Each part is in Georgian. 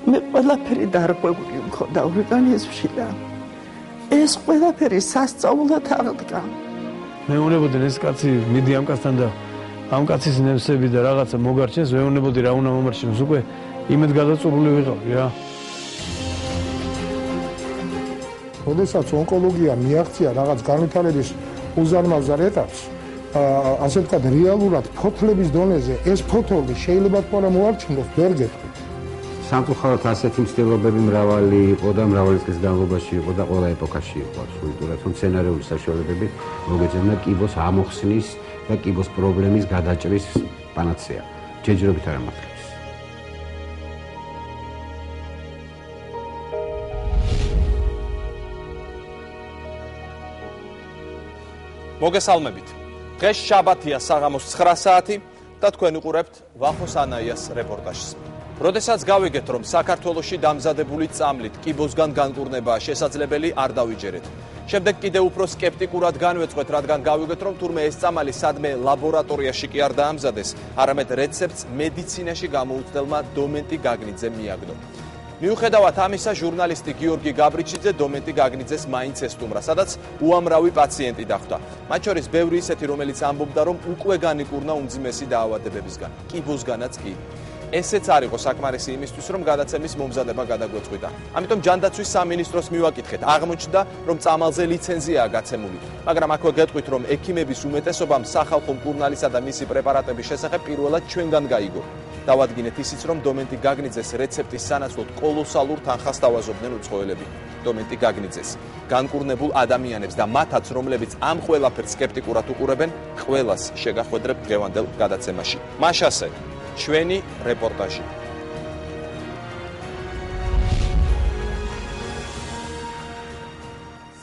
მე ყველაფერი დარღვეული მქონდა ორგანიზმში და ეს ყველაფერი სასწაულად აღდგა. მეუბნებოდი ეს კაცი მიდი ამ კაცთან და ამ კაცის ნემსები და რაღაცა მოგარჩენს, მეუბნებოდი რა უნდა მომარჩენოს, უკვე იმედ გადაწურული ვიყავი რა. როდესაც ონკოლოგია მიაღწია რაღაც განვითარების უზარმაზარ ეტაპს, ასე ვთქვათ, რეალურად ფოთლების დონეზე ეს ფოთოლი შეიძლება თუ არა მოარჩინოს, ვერ გეტყვით. სამწუხაროდ ასეთი მცდელობები მრავალი იყო და მრავალი წლის განმავლობაში იყო და ყველა ეპოქაში იყო აბსოლუტურად, რომ სცენარიული საშუალებები მოგეძებნა კიბოს ამოხსნის და კიბოს პრობლემის გადაჭრის პანაცეა. ჯერჯერობით არ ამართლებს. მოგესალმებით. დღეს შაბათია საღამოს 9 საათი და თქვენ უყურებთ ვახოს ანაიას რეპორტაჟს. როდესაც გავიგეთ, რომ საქართველოში დამზადებული წამლით კიბოსგან განკურნებაა შესაძლებელი, არ დავიჯერეთ. შემდეგ კიდევ უფრო სკეპტიკურად განვეწყვეთ, რადგან გავიგეთ, რომ თურმე ეს წამალი სადმე ლაბორატორიაში კი არ დაამზადეს, არამედ რეცეპტს მედიცინაში გამოუცდელმა დომენტი გაგნიძემ მიაგნო. მიუხედავად ამისა, ჟურნალისტი გიორგი გაბრიჩიძე დომენტი გაგნიძეს მაინც ესტუმრა, სადაც უამრავი პაციენტი დახვდა. მათ შორის ბევრი ისეთი, რომელიც ამბობდა, რომ უკვე განიკურნა უმძიმესი დაავადებებისგან, კიბოსგანაც კი. ესეც არ იყო საკმარისი იმისთვის, რომ გადაცემის მომზადება გადაგვეწყვიტა. ამიტომ ჯანდაცვის სამინისტროს მივაკითხეთ, აღმოჩნდა, რომ წამალზე ლიცენზიაა გაცემული, მაგრამ აქვე გეტყვით, რომ ექიმების უმეტესობამ სახალხო მკურნალისა და მისი პრეპარატების შესახებ პირველად ჩვენგან გაიგო. დავადგინეთ ისიც, რომ დომენტი გაგნიძეს რეცეპტის სანაცვლოდ კოლოსალურ თანხას თავაზობდნენ უცხოელები. დომენტი გაგნიძეს განკურნებულ ადამიანებს და მათაც, რომლებიც ამ ყველაფერს სკეპტიკურად უყურებენ, ყველას შეგახვედრებთ დღევანდელ გადაცემაში. მაშასე ჩვენი რეპორტაჟი.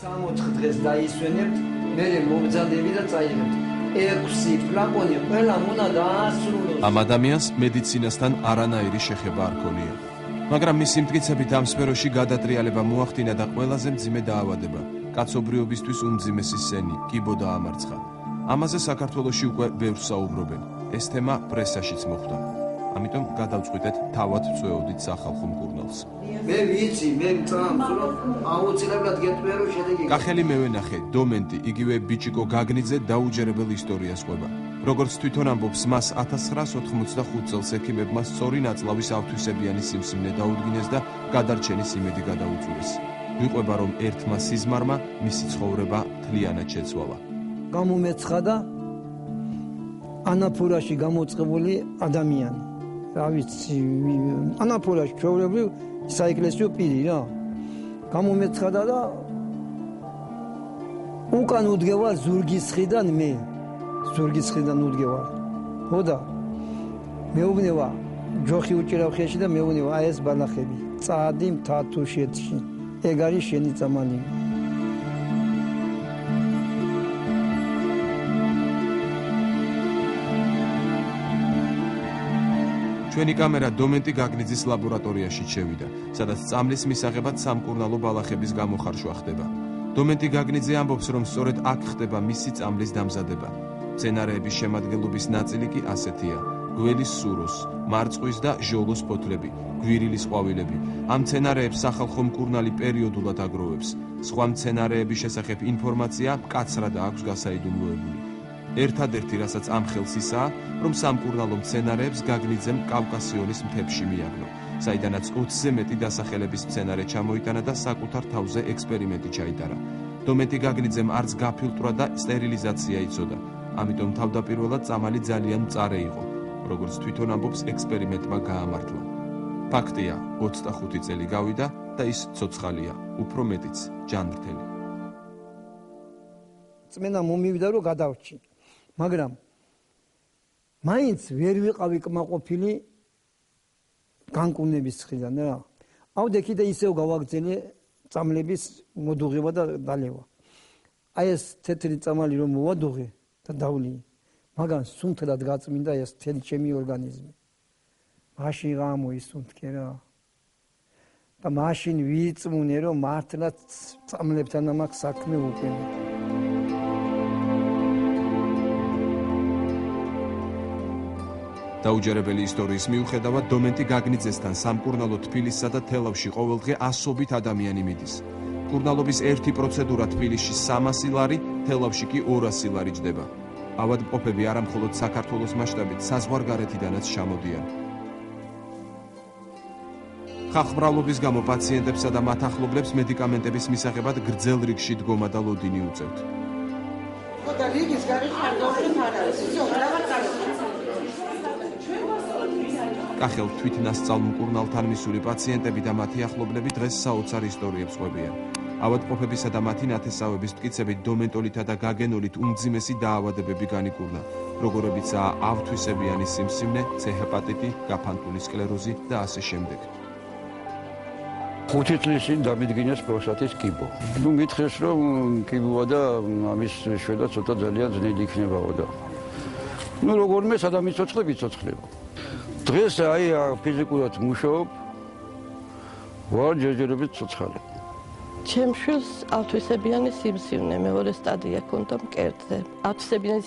სამოთხ დღეს დაისვენებთ, მერე მომზადები და წაიღებთ. 6 ფლაკონი ყველა უნდა დაასრულოს. ამ ადამიანს მედიცინასთან არანაირი შეხება არ ქონია. მაგრამ მისი მტკიცებით ამ სფეროში გადატრიალება მოახდინა და ყველაზე მძიმე დაავადება, კაცობრიობისთვის უმძიმესი სენი, კიბო დაამარცხა. ამაზე საქართველოში უკვე ბევრს საუბრობენ. ეს თემა პრესაშიც მოხვდა. ამიტომ გადავწყვიტეთ თავად წვეოდით სახალხო მკურნალს. მე ვიცი, მე მწამს, რომ აუცილებლად გეტყვია, რომ შედეგი. კახელი მევენახე, დომენტი, იგივე ბიჭიკო გაგნიძე დაუჯერებელ ისტორიას ყვება. როგორც თვითონ ამბობს, მას 1985 წელს ექიმებმა სწორი ნაწლავის ავთვისებიანი სიმსივნე დაუდგინეს და გადარჩენის იმედი გადაუწურეს. ვიყვება, რომ ერთმა სიზმარმა მისი ცხოვრება მთლიანად შეცვალა. გამომეცხადა ანაფურაში გამოწყებული ადამიანი. რა ვიცი, ანაფურაში ჩვეულებრივ საეკლესიო პირი რა. გამომეცხადა და უკან უდგევარ ზურგისხიდან მე. ზურგისხიდან უდგევარ. ხო და მეუბნება ჯოხი უჭირავ ხეში და მეუბნება აი ეს ბალახები. წადი მთათუშეთში. ეგ არის შენი წამალი. ჩვენი კამერა დომენტი გაგნიძის ლაბორატორიაში შევიდა, სადაც წამლის მისაღებად სამკურნალო ბალახების გამოხარშვა ხდება. დომენტი გაგნიძე ამბობს, რომ სწორედ აქ ხდება მისი წამლის დამზადება. მცენარეების შემადგენლობის ნაწილი კი ასეთია: გველის სუროს, მარწყვის და ჟოლოს ფოთლები, გვირილის ყვავილები. ამ მცენარეებს სახალხო მკურნალი პერიოდულად აგროვებს. სხვა მცენარეების შესახებ ინფორმაცია მკაცრად აქვს გასაიდუმლოებული. ერთადერთი, რასაც ამ ხელს ისაა, რომ სამკურნალო მცენარეებს გაგნიძემ კავკასიონის მთებში მიაგნო, საიდანაც 20-ზე მეტი დასახელების მცენარე ჩამოიტანა და საკუთარ თავზე ექსპერიმენტი ჩაიტარა. დომენტი გაგნიძემ არც გაფილტრა და სტერილიზაცია იცოდა, ამიტომ თავდაპირველად წამალი ძალიან მწარე იყო. როგორც თვითონ ამბობს, ექსპერიმენტმა გაამართლა. ფაქტია, 25 წელი გავიდა და ის ცოცხალია, უფრო მეტიც ჯანმრთელი. წმენა მომივიდა, რომ გადავრჩი. მაგრამ მაინც ვერ ვიყავი კმაყოფილი განკურნების ხრიდან რა. ავდე კიდე ისევ გავაგრძელე წამლების მოდუღება და დალევა. აი ეს თეთრი წამალი რომ მოვადუღე და დავლი, მაგრამ სუნთლად გაწმინდა ეს თელი ჩემი ორგანიზმი. მაშინ გამოისუნთქე რა. და მაშინ ვიწმუნე, რომ მართლაც წამლებთან ამაქვს საქმე უკვე. დაუჯერებელი ისტორიის მიუხედავად დომენტი გაგნიძესთან სამკურნალო თბილისსა და თელავში ყოველდღე ასობით ადამიანი მიდის. მკურნალობის ერთი პროცედურა თბილისში 300 ლარი, თელავში კი 200 ლარი ჯდება. ავადმყოფები არა მხოლოდ საქართველოს მასშტაბით, საზღვარგარეთიდანაც ჩამოდიან. ხალხმრავლობის გამო პაციენტებსა და მათ ახლობლებს მედიკამენტების მისაღებად გრძელ რიგში დგომა და ლოდინი უწევთ. და რიგის გარეშე არ დავხერხ არ არის. ისო რაღაც არის. კახელ თვითნასწავლ მკურნალთან მისული პაციენტები და მათი ახლობლები დღეს საოცარ ისტორიებს ყვებიან. ავადმყოფებისა და მათი ნათესავების მტკიცებით დომენტოლითა და გაგენოლით უმძიმესი დაავადებები განიკურნა, როგორებიცაა ავთვისებიანი სიმსივნე, C-ჰეპატიტი, გაფანტული სკლეროზი და ასე შემდეგ. 5 წლის წინ დამიდგინეს პროსტატის კიბო. მითხრეს რომ კიბოა და ამის შვედა ცოტა ძალიან ძნელი იქნებაო და როგორმე სადამი ცოცხლება. დღეს აი ფიზიკურად მუშაობ, ვარ ჯერჯერობით ცოცხალი. ჩემს შვილს ავთვისებიანი სიმსივნე მეორე სტადია ჰქონდა მკერდზე. ავთვისებიანი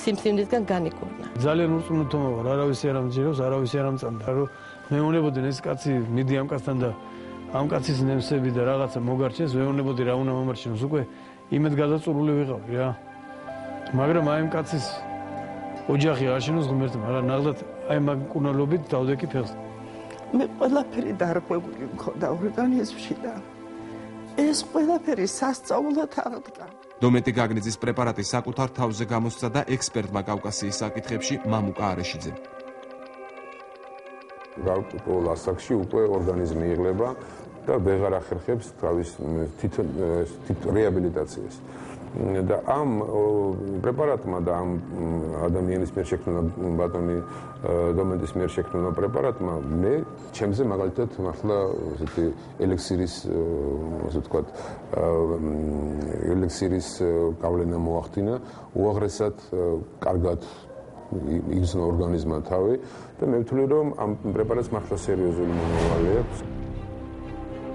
სიმსივნისგან განიკურნა. ძალიან ურწმუნოთომა ვარ, არავის არ ამჯერავს, არავის არ ამწამდა, რომ მეუნებოდნენ ეს კაცი მიდი ამ კაცთან და ამ კაცის ნემსები და რაღაცა მოგარჩენს, მეუნებოდი რა უნდა მომარჩენოს, უკვე იმედ გადაწურული ვიყავი რა. მაგრამ აი ამ კაცის ოჯახი აშენოს ღმერთმა, რა ნაღდათ აი მაგ მკურნალობით დავდექი ფეხს. მე ყველაფერი დარღვეული მქონდა ორგანიზმში და ეს ყველაფერი სასწაულად აღდგა. დომენტი გაგნიძის პრეპარატი საკუთარ თავზე გამოსცა და ექსპერტმა კავკასიის საკითხებში მამუკა არეშიძე. გარკვეულ ასაკში უკვე ორგანიზმი იღლება და ვეღარ ახერხებს თავის თვითონ რეაბილიტაციას. და ამ პრეპარატმა და ამ ადამიანის მიერ შექმნილ ბატონი დომენტის მიერ შექმნილ პრეპარატმა მე ჩემზე მაგალითად მართლა ესეთი ელექსირის ასე ვთქვათ ელექსირის გავლენა მოახდინა უაღრესად კარგად იგრძნო ორგანიზმმა თავი და მე ვთვლი რომ ამ პრეპარატს მართლა სერიოზული მომავალი აქვს.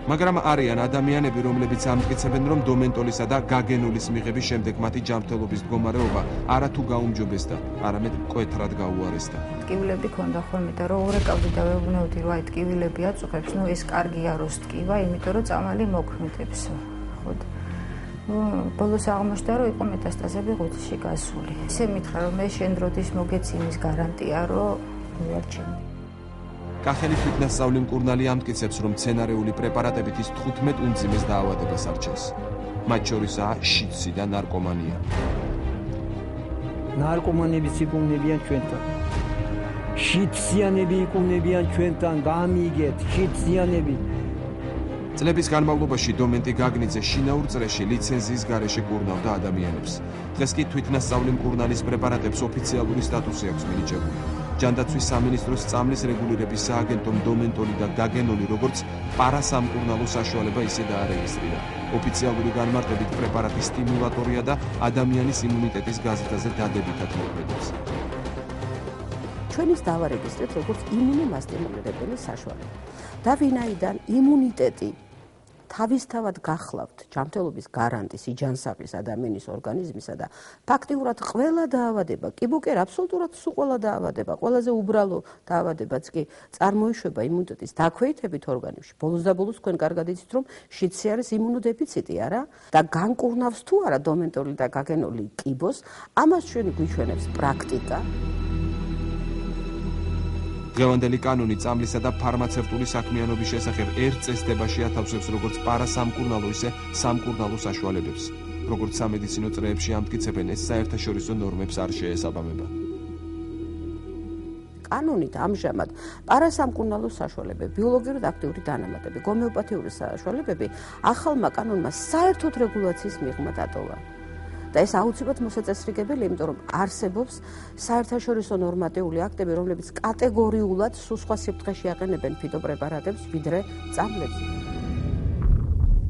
მაგრამ არიან ადამიანები, რომლებიც ამტკიცებენ, რომ დომენტოლისა და გაგენოლის მიღების შემდეგ მათი ჯანმრთელობის მდგომარეობა არათუ გაუმჯობესდა, არამედ მკვეთრად გაუარესდა. ტკივილები ქონდა ხოლმე და რო ურეკავდი და ვეუბნეოდი, რომ აი ტკივილები აწუხებს, ნუ ეს კარგია რო სტკივა, იმიტომ რომ წამალი მოქმედებს. ხო და ბოლოს აღმოჩნდა, რომ იყო მეტასტაზები ღუთში გასული. ისე მითხრა, რომ მე შენ დროდის მოგეცინის გარანტია, რომ მივარჩინე. კახელი თვითნასწავლი მკურნალი ამტკიცებს, რომ მცენარეული პრეპარატებით ის 15 უმძიმეს დაავადებას არჩევს. მათ შორისაა შიდსი და ნარკომანია. ნარკომანებიც იკუნებიან ჩვენთან. შიდსიანები იკუნებიან ჩვენთან, გამიგეთ, შიდსიანები. წლების განმავლობაში დომენტი გაგნიძე შინაურ წრეში ლიცენზიის გარეშე კურნავდა ადამიანებს. დღეს კი თვითნასწავლი მკურნალის პრეპარატებს ოფიციალური სტატუსი აქვს მინიჭებული. ჯანდაცვის სამინისტროს წამლის რეგულირების სააგენტომ დომენტოლი და გაგენოლი როგორც პარასამკურნალო საშუალება ისე დაარეგისტრირა. ოფიციალური განმარტებით პრეპარატი სტიმულატორია და ადამიანის იმუნიტეტის გაზრდაზე დადებითად მოქმედებს. ჩვენ ის დავარეგისტრეთ როგორც იმუნომასტიმულირებელი საშუალება. და ვინაიდან იმუნიტეტი თავისთავად გახლავთ ჯანმრთელობის გარანტის იჯანსაღის ადამიანის ორგანიზმისა და ფაქტიურად ყველა დაავადება, კი ბუკერ აბსოლუტურად სულ ყველა დაავადება, ყველაზე უბრალო დაავადებაც კი წარმოიშვება იმუნიტეტის დაქვეითებით ორგანიზმში. ბოლოს და ბოლოს თქვენ კარგად იცით, რომ შიდსი არის იმუნოდეფიციტი, არა? და განკურნავს თუ არა დომენტოლი და გაგენოლი კიბოს, ამას ჩვენ გვიჩვენებს პრაქტიკა. დღევანდელი კანონი წამლისა და ფარმაცევტული საქმიანობის შესახებ ერთ წესდებაში ათავსებს როგორც პარასამკურნალო, ისე სამკურნალო საშუალებებს. როგორც სამედიცინო წრეებში ამტკიცებენ, ეს საერთაშორისო ნორმებს არ შეესაბამება. კანონით ამჟამად პარასამკურნალო საშუალებები, ბიოლოგიურად აქტიური დანამატები, გომეოპათიური საშუალებები ახალმა კანონმა საერთოდ რეგულაციის მიღმა დატოვა. და ეს აუცილებლად მოსაწესრიგებელი, იმიტომ რომ არსებობს საერთაშორისო ნორმატიული აქტები, რომლებიც კატეგორიულად სულ სხვა სიფრთხეში აყენებენ ფიტოპრეპარატებს, ვიდრე წამლებს.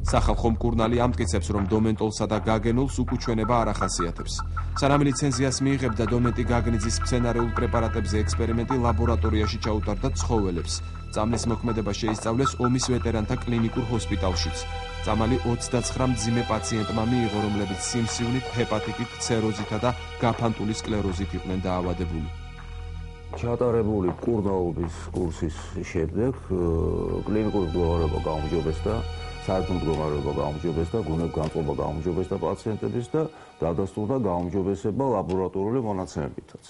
სახალხო მკურნალი ამტკიცებს, რომ დომენტოლსა და გაგენოლს უკუჩვენება არ ახასიათებს. სანამ ლიცენზიას მიიღებდა დომენტი გაგნიძის მცენარეულ პრეპარატებზე ექსპერიმენტი ლაბორატორიაში ჩაუტარდა ცხოველებს. წამლის მოქმედება შეისწავლეს ომის ვეტერანთა კლინიკურ ჰოსპიტალშიც. წამალი 29 მძიმე პაციენტმა მიიღო, რომლებიც სიმსივნით, ჰეპატიტით, ცეროზითა და გაფანტული სკლეროზით იყვნენ დაავადებული. ჩატარებული მკურნალობის კურსის შემდეგ კლინიკური მდგომარეობა გაუმჯობესდა, საერთო მდგომარეობა გაუმჯობესდა, გუნებგანწყობა გაუმჯობესდა პაციენტების და დადასტურდა გაუმჯობესება ლაბორატორიული მონაცემებითაც.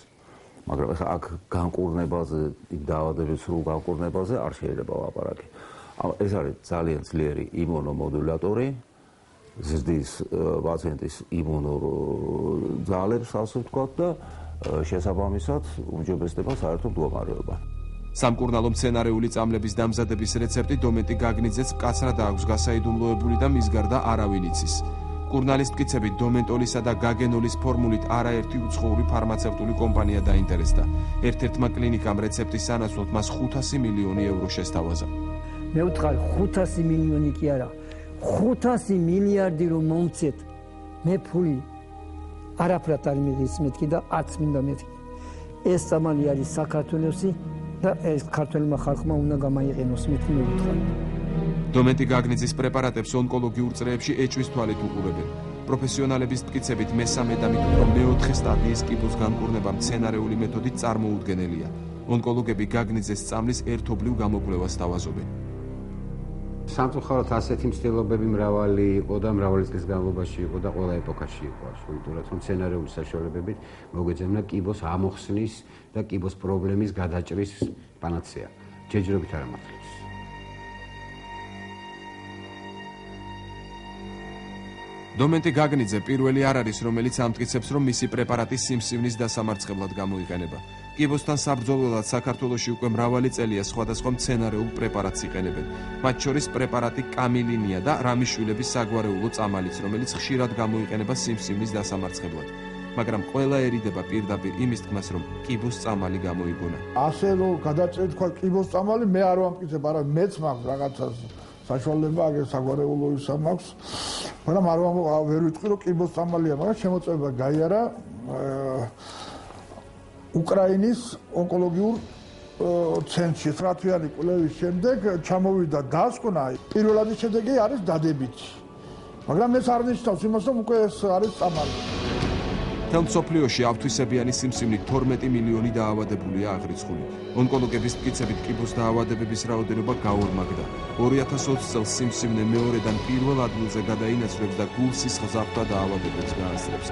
მაგრამ ახლა აქ განკურნებაზე, დაავადების სრულ განკურნებაზე არ შეიძლება ლაპარაკი. ეს არის ძალიან ძლიერი იმუნომოდულატორი, ზრდის პაციენტის იმუნურ ძალებს, ასე ვთქვათ და შესაბამისად უმჯობესდება საერთო მდგომარეობა. სამკურნალო მცენარეული წამლების დამზადების რეცეპტი დომენტი გაგნიძეც მკაცრად აქვს გასაიდუმლოებული და მის გარდა არავინ იცის. მკურნალის მტკიცებით დომენტოლისა და გაგენოლის ფორმულით არაერთი უცხოური ფარმაცევტული კომპანია დაინტერესდა. ერთ-ერთმა კლინიკამ რეცეპტის სანაცვლოდ მას 500 მილიონი ევრო შესთავაზა. მე ვთქვი 500 მილიონი კი არა, 500 მილიარდი რომ მომცეთ, მე ფული არაფრად არ მიღის მეთქი და არც მინდა მეთქი. ეს სამალი არის საქართველოსი და ეს ქართველმა ხალხმა უნდა გამაიყენოს მეთქი მე ვთქვი. დომენტი გაგნიძის პრეპარატებს ონკოლოგიურ წრეებში ეჭვის თვალით უყურებენ. პროფესიონალების მტკიცებით მესამე და მით უფრო მეოთხე სტადიის კიბოს განკურნება მცენარეული მეთოდით წარმოუდგენელია. ონკოლოგები გაგნიძეს წამლის ერთობლივ გამოკვლევას სთავაზობენ. სამწუხაროდ ასეთი მცდელობები მრავალი იყო და მრავალი წლის განმავლობაში იყო და ყველა ეპოქაში იყო აბსოლუტურად, რომ მცენარეული საშუალებებით მოგეძებნა კიბოს ამოხსნის და კიბოს პრობლემის გადაჭრის პანაცეა. ჯერჯერობით არ ამართლებს. დომენტი გაგნიძე პირველი არ არის, რომელიც ამტკიცებს, რომ მისი პრეპარატი სიმსივნის დასამარცხებლად გამოიყენება. კიბოსთან საბრძოლველად საქართველოში უკვე მრავალი წელია სხვადასხვა მცენარეულ პრეპარატს იყენებენ. მათ შორის პრეპარატი კამილინია და რამიშვილების საგვარეულო წამალიც, რომელიც ხშირად გამოიყენება სიმსივნის დასამარცხებლად. მაგრამ ყველა ერიდება პირდაპირ იმის თქმას, რომ კიბოს წამალი გამოიგონა. ასე რომ გადაჭრით თქვა კიბოს წამალი, მე არ ვამტკიცებ, არა მეც მაქვს რაღაცას საშუალება, აგერ საგვარეულო ისა მაქვს. მაგრამ ვერ ვიტყვი რომ კიბოს წამალია, მაგრამ შემოწმება გაიარა უკრაინის ონკოლოგიურ ცენტრში 9 თვიანი კვლევის შემდეგ ჩამოვიდა დასკვნა, პირველადი შედეგი არის დადებითი. მაგრამ ეს არ ნიშნავს იმას, რომ უკვე ეს არის წამალი. მთელ მსოფლიოში ავთვისებიანი სიმსივნით 12 მილიონი დაავადებულია აღრიცხული. ონკოლოგების მტკიცებით კიბოს დაავადებების რაოდენობა გაორმაგდა. 2020 წელს სიმსივნე მეორედან პირველ ადგილზე გადაინაცვლებს და გულ-სისხლძარღვთა დაავადებებს გაანსწრებს.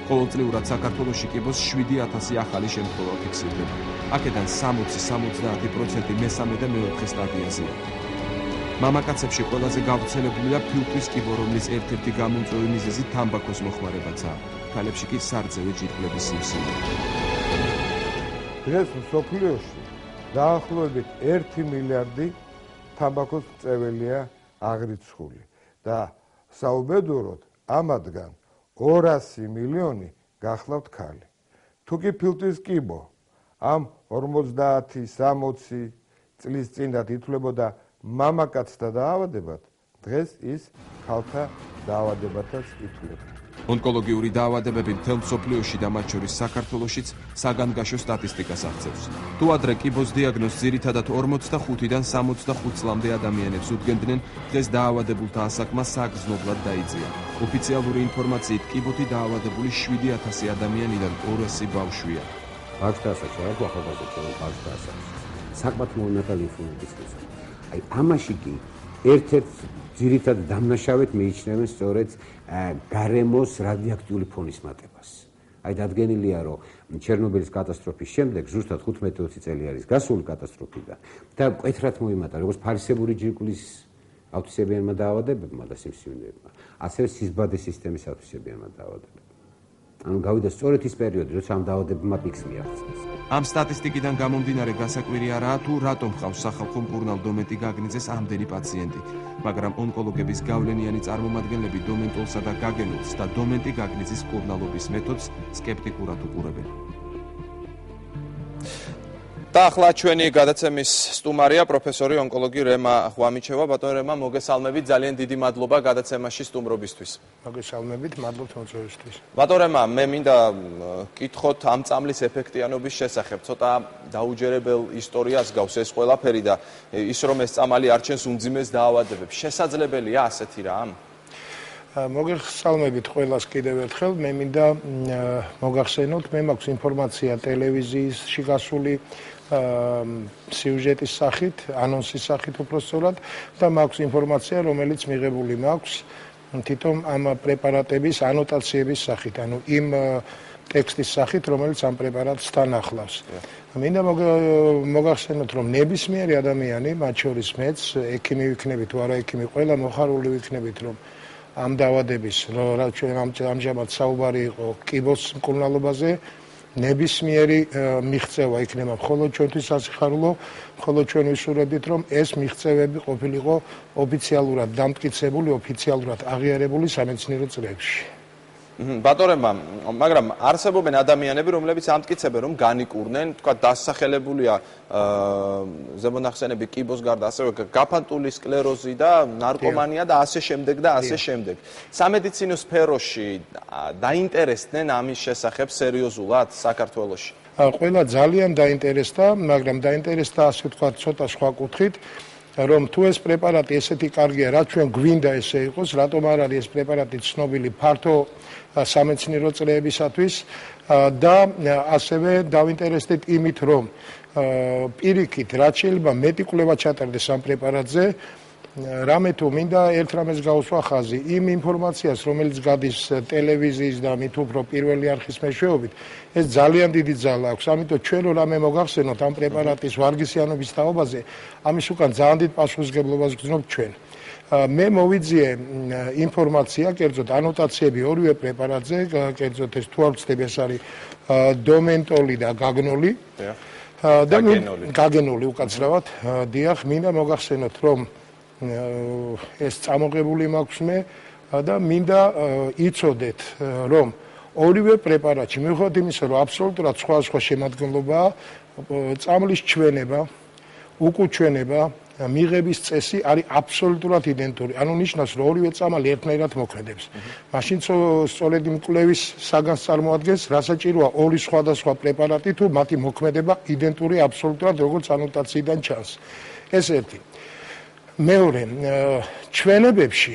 ყოველწლიურად საქართველოში კიბოს 7000 ახალი შემთხვევა ფიქსირდება. აქედან 60-70% მესამე და მეოთხე სტადიაზეა. მამაკაცებში ყველაზე გავრცელებულია ფილტვის კიბო, რომლის ერთ-ერთი გამომწვევი მიზეზი თამბაქოს მოხმარებაცაა. ქალებში კი სარძევე ჯირკვლების სიმსივნე. დღეს მსოფლიოში დაახლოებით 1 მილიარდი თამბაქოს მწეველია აღრიცხული და საუბედუროდ ამათგან 200 მილიონი გახლავთ ქალი. თუ კი ფილტვის კიბო ამ 50-60 წლის წინათ ითვლებოდა მამაკაცთა დაავადებად, დღეს ის ქალთა დაავადებათაც ითვლება. ონკოლოგიური დაავადებები მთელ მსოფლიოში და მათ შორის საქართველოშიც საგანგაშო სტატისტიკას აღწევს. თუ ადრე კიბოს დიაგნოზს ძირითადად 45-დან 65 წლამდე ადამიანებს უდგენდნენ, დღეს დაავადებულთა ასაკმა საგრძნობლად დაიწია. ოფიციალური ინფორმაციით კიბოთი დაავადებული 7000 ადამიანიდან 200 ბავშვია. ბავშვთა ასაკში არ გვახალხებთ ბავშვთა ასაკში. საკმაოდ მონათალი ინფორმაციის. აი ამაში კი ერთ-ერთ ძირითად დამნაშავედ მიიჩნევენ სწორედ გარემოს რადიოაქტიული ფონის მატებას. აი დადგენილია, რომ ჩერნობილის კატასტროფის შემდეგ ზუსტად 15-20 წელი არის გასული კატასტროფიდან და მკვეთრად მოიმატა როგორც ფარისებური ჯირკვლის ავთვისებიანმა დაავადებებმა და სიმსივნეებმა, ასევე სისხლბადის სისტემის ავთვისებიანმა დაავადებებმა. ანუ გავიდა სწორედ ის პერიოდი, როცა ამ დაავადებებმა პიკს მიაღწიეს. ამ სტატისტიკიდან გამომდინარე გასაკვირი არაა თუ რატომ ხავს სახალხო მკურნალ დომენტი გაგნიძეს ამდენი პაციენტი, მაგრამ ონკოლოგების გავლენიანი წარმომადგენლები დომენტოლსა და გაგენოლს და დომენტი გაგნიძის მკურნალობის მეთოდს სკეპტიკურად უყურებენ. და ახლა ჩვენი გადაცემის სტუმარია პროფესორი ონკოლოგი რემა ღვამიჩევა. ბატონო რემა, მოგესალმებით, ძალიან დიდი მადლობა გადაცემაში სტუმრობისთვის. მოგესალმებით, მადლობთ მოწვევისთვის. ბატონო რემა, მე მინდა გკითხოთ ამ წამლის ეფექტიანობის შესახებ. ცოტა დაუჯერებელ ისტორიას გავს ეს ყველაფერი და ის რომ ეს წამალი არჩენს უმძიმეს დაავადებებს. შესაძლებელია ასეთი რამ? მოგესალმებით ყველას კიდევ ერთხელ. მე მინდა მოგახსენოთ, მე მაქვს ინფორმაცია ტელევიზიაში გასული სიუჟეტის სახით, ანონსის სახით უпростоრად და მაქვს ინფორმაცია, რომელიც მიღებული მაქვს თვითონ ამ პრეპარატების ანოტაციების სახით, ანუ იმ ტექსტის სახით, რომელიც ამ პრეპარატსთან ახლავს. მინდა მოგახსენოთ, რომ ნებისმიერი ადამიანი, მათ შორის მეც, ექიმი ვიქნებით თუ არა ექიმი, ყველა მოხარული ვიქნებით, რომ ამ დაავადების, რაც ჩვენ ამჟამად საუბარი იყო კიბოს მკურნალობაზე, ნებისმიერი მიღწევა იქნება მხოლოდ ჩვენთვის სასიხარულო, მხოლოდ ჩვენ ვისურვებთ, რომ ეს მიღწევები ყოფილიყო ოფიციალურად დამტკიცებული, ოფიციალურად აღიარებული სამეცნიერო წრეებში. ბატონებმა, მაგრამ არსებობენ ადამიანები, რომლებიც ამტკიცებენ, რომ განიკურნენ, თქვა დასახელებულია ზემონახსენები კიბოს გარდა, ასევე გაფანტული სკლეროზი და ნარკომანია და ასე შემდეგ და ასე შემდეგ. სამედიცინო სფეროში დაინტერესდნენ ამის შესახებ სერიოზულად საქართველოში? ყველა ძალიან დაინტერესდა, მაგრამ დაინტერესდა ასე თქვა ცოტა სხვა კუთხით. რომ თუ ეს პრეპარატი ესეთი კარგია, რაც ჩვენ გვინდა ესე იყოს, რატომ არ არის ეს პრეპარატი ცნობილი ფართო სამეცნიერო წრეებისათვის და ასევე დავინტერესდით იმით, რომ პირიქით, რაც შეიძლება მეტი კვლევა ჩატარდეს ამ პრეპარატზე, რამე თუ მინდა ერთ რამეს გავუსვა ხაზი, იმ ინფორმაციას, რომელიც გადის ტელევიზიის და მით უფრო პირველი არხის მეშვეობით, ეს ძალიან დიდი ძალა აქვს. ამიტომ ჩვენ რო რამე მოგახსენოთ ამ პრეპარატის ვარგისიანობის თაობაზე, ამის უკან ძალიან დიდ პასუხისმგებლობას გრძნობ ჩვენ. მე მოვიძიე ინფორმაცია, კერძოდ ანოტაციები ორივე პრეპარატზე, კერძოდ ეს თუ არ ვცდები, ეს არის დომენტოლი და გაგნოლი. გაგენოლი უკაცრავად, დიახ, მინდა მოგახსენოთ, რომ ეს წამოღებული მაქვს მე და მინდა იცოდეთ, რომ ორივე პრეპარატში მიუხედავად იმისა, რომ აბსოლუტურად სხვა შემადგენლობაა, წამლის ჩვენება, უკუჩვენება, მიღების წესი არის აბსოლუტურად იდენტური. ანუ ნიშნავს, რომ ორივე წამალი ერთნაირად მოქმედებს. მაშინ სწორედ იმ კვლევის საგანს წარმოადგენს, რასაჭიროა ორი სხვადასხვა პრეპარატი თუ მათი მოქმედება იდენტური აბსოლუტურად როგორც ანოტაციიდან ჩანს. ეს ერთი. მეორე, ჩვენებებში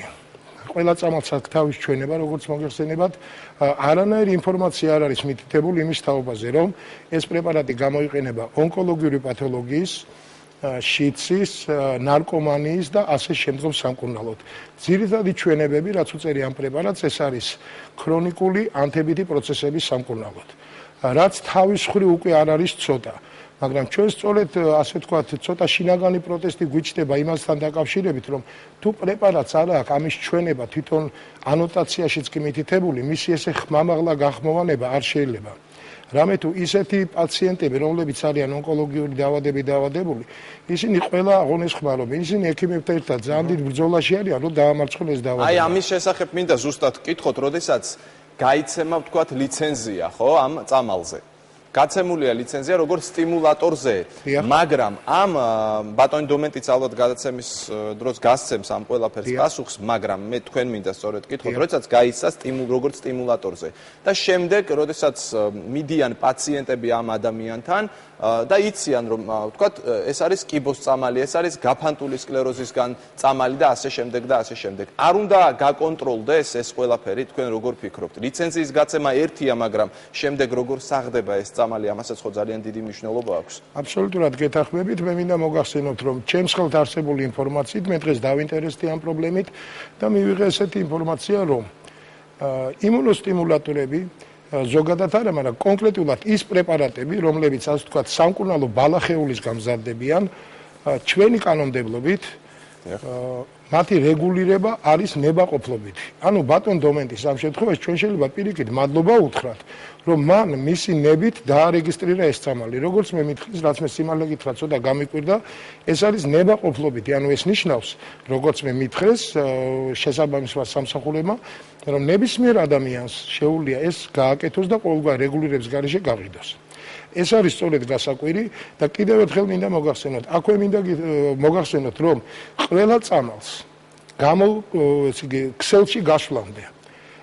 ყველა წამალს აქვს თავის ჩვენება, როგორც მოგეხსენებათ, არანაირი ინფორმაცია არ არის მითითებული იმის თაობაზე, რომ ეს პრეპარატი გამოიყენება ონკოლოგიური პათოლოგიის, შიცის, ნარკომანიის და ასე შემდგომ სამკურნალოდ. ძირითადი ჩვენებები, რაც უწერი ამ პრეპარატს, ეს არის ქრონიკული ანთებითი პროცესების სამკურნალოდ. რაც თავის მხრივ უკვე არ არის ცოტა. მაგრამ ჩვენ სწორედ ასე ვთქვათ, ცოტა შინაგანი პროტესტი გვიჩნდება იმასთან დაკავშირებით, რომ თუ პრეპარატს არ აქვს ამის ჩვენება თვითონ ანოტაციაშიც კი მითითებული, მისი ესე ხმამაღლა გახმოვანება არ შეიძლება. რამე თუ ისეთი პაციენტები, რომლებიც არიან ონკოლოგიური დაავადებით დაავადებული, ისინი ყველა აღონესხმარობენ, ისინი ექიმებთან ერთად ძალიან დიდ ბრძოლაში არიან, რომ დაამარცხონ ეს დაავადება. აი ამის შესახებ მინდა ზუსტად ვკითხოთ, როდესაც გაიცემა ვთქვათ ლიცენზია, ხო, ამ წამალზე. გაცემულია ლიცენზია როგორც სტიმულატორზე, მაგრამ ამ ბატონი დომენტიც ალბათ გადაცემის დროს გასცემს ამ ყველაფერს პასუხს, მაგრამ მე თქვენ მინდა სწორედ ვკითხოთ, როდესაც გაიცა როგორც სტიმულატორზე და შემდეგ, როდესაც მიდიან პაციენტები ამ ადამიანთან და იციან, რომ ვთქვათ, ეს არის კიბოს წამალი, ეს არის გაფანტული სკლეროზისგან წამალი და ასე შემდეგ და ასე შემდეგ. არ უნდა გაკონტროლდეს ეს ყველაფერი, თქვენ როგორ ფიქრობთ? ლიცენზიის გაცემა ერთია, მაგრამ შემდეგ როგორ საღდება ეს წამალი, ამასაც ხო ძალიან დიდი მნიშვნელობა აქვს. აბსოლუტურად გეთანხმებით, მე მინდა მოგახსენოთ, რომ ჩემს ხელთ არსებული ინფორმაციით მე დღეს დავინტერესდი ამ პრობლემით და მივიღე ესეთი ინფორმაცია, რომ იმუნოსტიმულატორები ზოგადად არა, მაგრამ კონკრეტულად ის პრეპარატები, რომლებიც ასე ვთქვათ, სამკურნალო ბალახეულისგან მზადდებიან, ჩვენი კანონმდებლობით მათი რეგულირება არის ნებაყოფლობითი. ანუ ბატონ დომენტის ამ შემთხვევაში ჩვენ შეიძლება პირიქით მადლობა უთხრათ, რომ მან მისი ნებით დაარეგისტრირა ეს წამალი. როგორც მე მითხრის, რაც მე სიმართლე გითხრა, ცოტა გამიკვირდა, ეს არის ნებაყოფლობითი. ანუ ეს ნიშნავს, როგორც მე მითხრეს შესაბამისმა სამსახურებმა, რომ ნებისმიერ ადამიანს შეუძლია ეს გააკეთოს და ყოველგვარ რეგულირების გარეშე გავიდოს. ეს არის სწორედ გასაკვირი და კიდევ ერთხელ მინდა მოგახსენოთ. აქვე მინდა მოგახსენოთ, რომ ყველა წამალს ქსელში გასვლამდე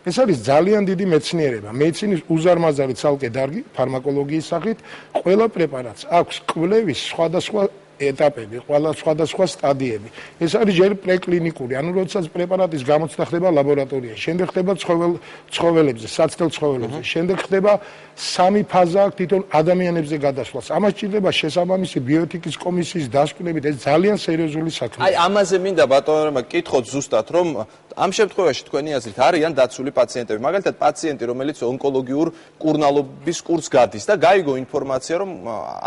ეს არის ძალიან დიდი მეცნიერება. მეცინის უზარმაზარი ცალკე დარგი ფარმაკოლოგიის სახით ყველა პრეპარატს აქვს კვლევის სხვადასხვა ეტაპები, ყველა სხვადასხვა სტადიები. ეს არის ჯერ პრეკლინიკური, ანუ როდესაც პრეპარატის გამოცდა ხდება ლაბორატორიაში, შემდეგ ხდება ცხოველებზე, საცდელ ცხოველებზე, შემდეგ ხდება სამი ფაზა აქვს თვითონ ადამიანებზე გადასვლას. ამას ჭირდება შესაბამისი ბიოეთიკის კომისიის დასკვნებით, ეს ძალიან სერიოზული საქმეა. აი ამაზე მინდა ბატონო კითხოთ ზუსტად, რომ ამ შემთხვევაში თქვენი აზრით არიან დაცული პაციენტები, მაგალითად პაციენტი, რომელიც ონკოლოგიურ კურნალობის კურსს გადის და გაიგო ინფორმაცია, რომ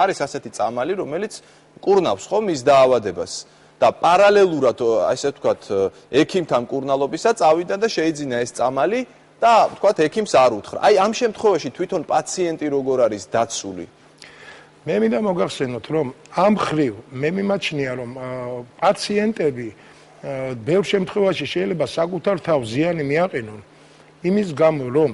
არის ასეთი წამალი, რომელიც კურნავს ხომ მის დაავადებას და პარალელურად, ასე ვთქვათ, ექიმთან კურნალობისა წავიდა და შეიძინა ეს წამალი და ვთქვათ, ექიმს არ უთხრა. აი ამ შემთხვევაში თვითონ პაციენტი როგორ არის დაცული? მე მინდა მოგახსენოთ, რომ ამ ხრივ მე მიმაჩნია, რომ პაციენტები ბევრ შემთხვევაში შეიძლება საკუთარ თავს ზიანი მიაყენონ იმის გამო, რომ